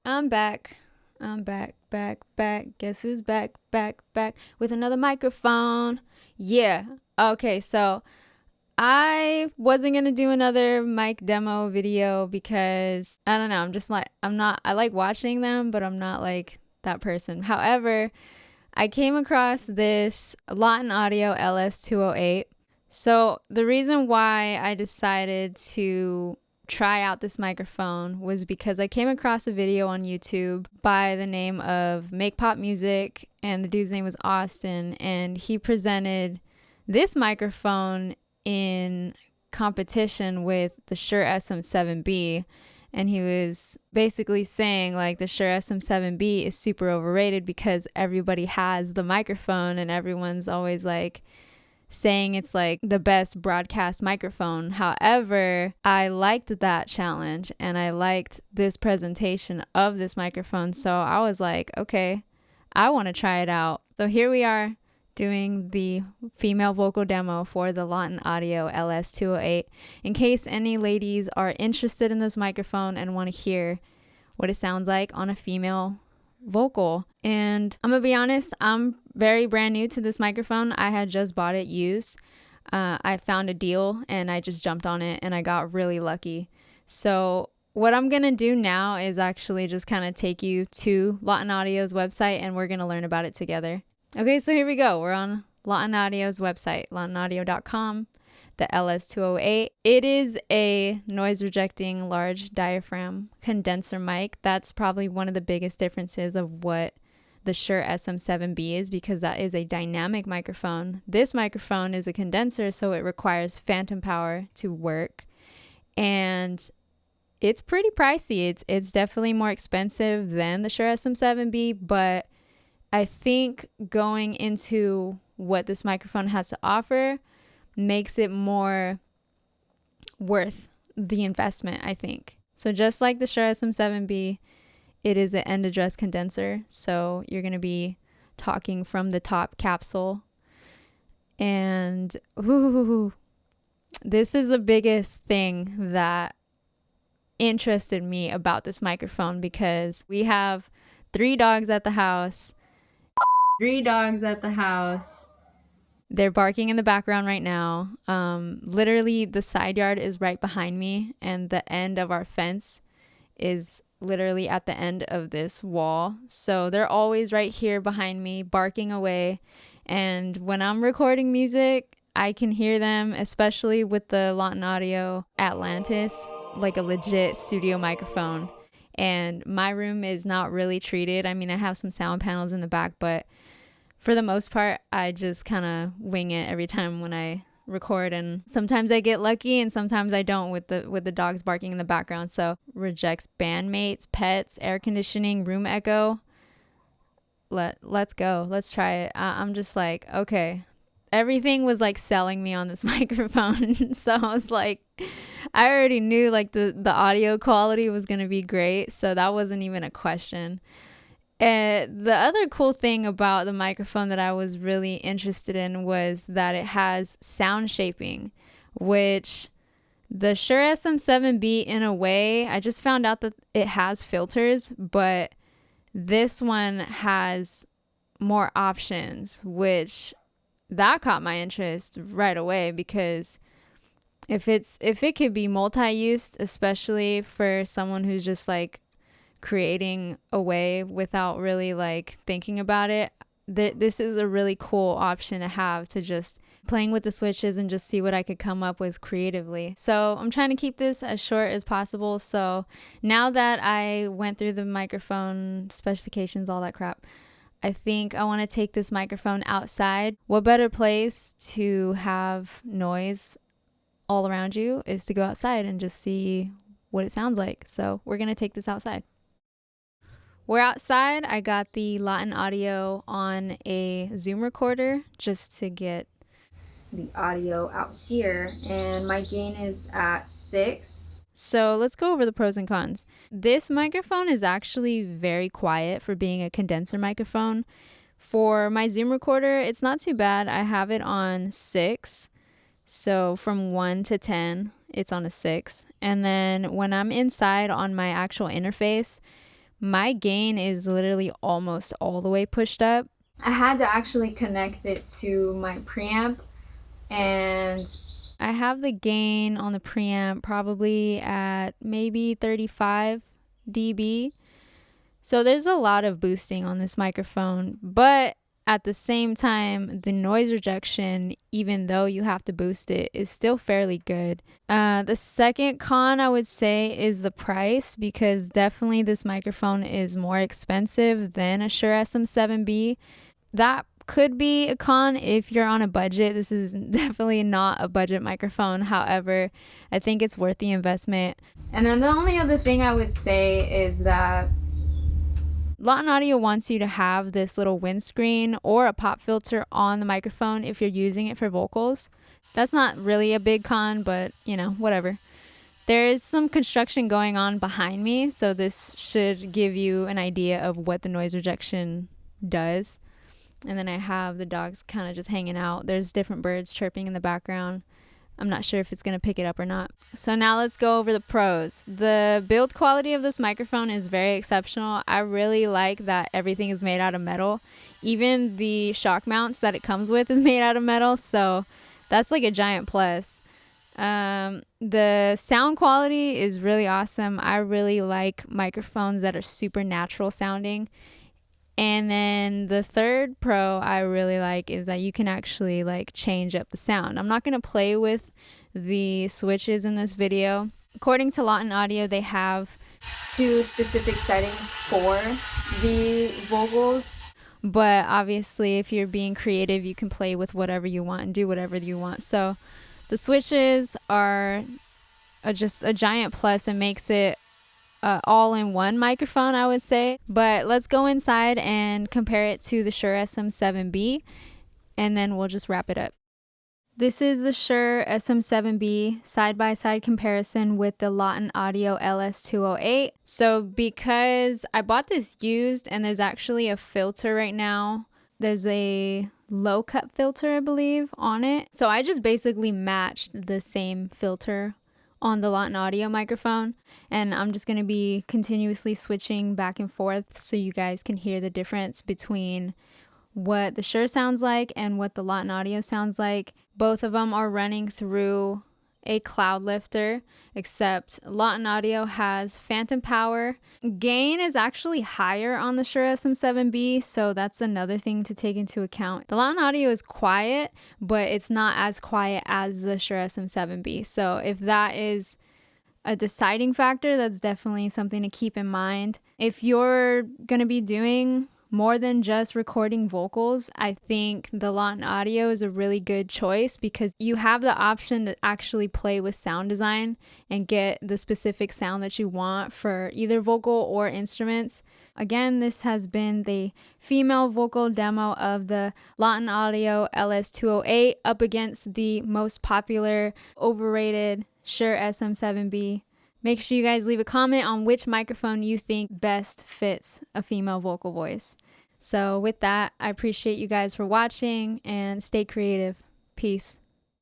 I'm back. Back. Guess who's back with another microphone. Yeah. Okay, so I wasn't going to do another mic demo video because I don't know. I like watching them, but I'm not like that person. However, I came across this Lauten Audio LS-208. So the reason why I decided to try out this microphone was because I came across a video on YouTube by the name of Make Pop Music, and the dude's name was Austin, and he presented this microphone in competition with the Shure SM7B, and he was basically saying like the Shure SM7B is super overrated because everybody has the microphone and everyone's always like saying it's like the best broadcast microphone. However, I liked that challenge and I liked this presentation of this microphone. So I was like, okay, I want to try it out. So here we are doing the female vocal demo for the Lauten Audio LS-208. In case any ladies are interested in this microphone and want to hear what it sounds like on a female vocal. And I'm gonna be honest, I'm very brand new to this microphone. I had just bought it used. I found a deal and I just jumped on it and I got really lucky. So what I'm gonna do now is actually just kind of take you to Lauten Audio's website and we're gonna learn about it together. Okay, so here we go. We're on Lauten Audio's website, lautenaudio.com. The LS-208. It is a noise rejecting large diaphragm condenser mic. That's probably one of the biggest differences of what the Shure SM7B is, because that is a dynamic microphone. This microphone is a condenser, so it requires phantom power to work. And it's pretty pricey. It's definitely more expensive than the Shure SM7B, but I think going into what this microphone has to offer makes it more worth the investment, I think. So just like the Shure SM7B, it is an end address condenser. So you're going to be talking from the top capsule. And this is the biggest thing that interested me about this microphone, because we have 3 dogs at the house. They're barking in the background right now. Literally, the side yard is right behind me, and the end of our fence is literally at the end of this wall. So they're always right here behind me, barking away. And when I'm recording music, I can hear them, especially with the Lauten Audio Atlantis, like a legit studio microphone. And my room is not really treated. I mean, I have some sound panels in the back, but for the most part, I just kind of wing it every time when I record, and sometimes I get lucky and sometimes I don't with the dogs barking in the background. So rejects bandmates, pets, air conditioning, room echo. Let's go. Let's try it. I'm just like, okay. Everything was like selling me on this microphone. So I was like, I already knew like the audio quality was going to be great. So that wasn't even a question. The other cool thing about the microphone that I was really interested in was that it has sound shaping, which the Shure SM7B, in a way, I just found out that it has filters, but this one has more options, which that caught my interest right away, because if it could be multi-used, especially for someone who's just like creating away without really like thinking about it, this is a really cool option to have, to just playing with the switches and just see what I could come up with creatively. So I'm trying to keep this as short as possible. So now that I went through the microphone specifications, all that crap, I think I want to take this microphone outside. What better place to have noise all around you is to go outside and just see what it sounds like. So we're going to take this outside. We're outside. I got the Lauten Audio on a Zoom recorder just to get the audio out here, and my gain is at 6. So let's go over the pros and cons. This microphone is actually very quiet for being a condenser microphone. For my Zoom recorder, it's not too bad. I have it on 6. So from 1 to 10, it's on a 6. And then when I'm inside on my actual interface, my gain is literally almost all the way pushed up. I had to actually connect it to my preamp, and I have the gain on the preamp probably at maybe 35 dB. So there's a lot of boosting on this microphone, but at the same time, the noise rejection, even though you have to boost it, is still fairly good. The second con I would say is the price, because definitely this microphone is more expensive than a Shure SM7B. That could be a con if you're on a budget. This is definitely not a budget microphone. However, I think it's worth the investment. And then the only other thing I would say is that Lauten Audio wants you to have this little windscreen or a pop filter on the microphone if you're using it for vocals. That's not really a big con, but you know, whatever. There is some construction going on behind me, so this should give you an idea of what the noise rejection does. And then I have the dogs kind of just hanging out. There's different birds chirping in the background. I'm not sure if it's going to pick it up or not. So now let's go over the pros. The build quality of this microphone is very exceptional. I really like that everything is made out of metal. Even the shock mounts that it comes with is made out of metal, so that's like a giant plus. The sound quality is really awesome. I really like microphones that are super natural sounding. And then the third pro I really like is that you can actually like change up the sound. I'm not going to play with the switches in this video. According to Lauten Audio, they have 2 specific settings for the vocals. But obviously, if you're being creative, you can play with whatever you want and do whatever you want. So the switches are just a giant plus and makes it all-in-one microphone, I would say. But let's go inside and compare it to the Shure SM7B, and then we'll just wrap it up. This is the Shure SM7B side-by-side comparison with the Lauten Audio LS-208. So because I bought this used and there's actually a filter right now, there's a low cut filter, I believe, on it. So I just basically matched the same filter on the Lauten Audio microphone, and I'm just going to be continuously switching back and forth so you guys can hear the difference between what the Shure sounds like and what the Lauten Audio sounds like. Both of them are running through a cloud lifter, except Lauten Audio has phantom power. Gain is actually higher on the Shure SM7B, so that's another thing to take into account. The Lauten Audio is quiet, but it's not as quiet as the Shure SM7B. So if that is a deciding factor, that's definitely something to keep in mind. If you're going to be doing more than just recording vocals, I think the Lauten Audio is a really good choice because you have the option to actually play with sound design and get the specific sound that you want for either vocal or instruments. Again, this has been the female vocal demo of the Lauten Audio LS-208 up against the most popular overrated Shure SM7B. Make sure you guys leave a comment on which microphone you think best fits a female vocal voice. So with that, I appreciate you guys for watching and stay creative. Peace.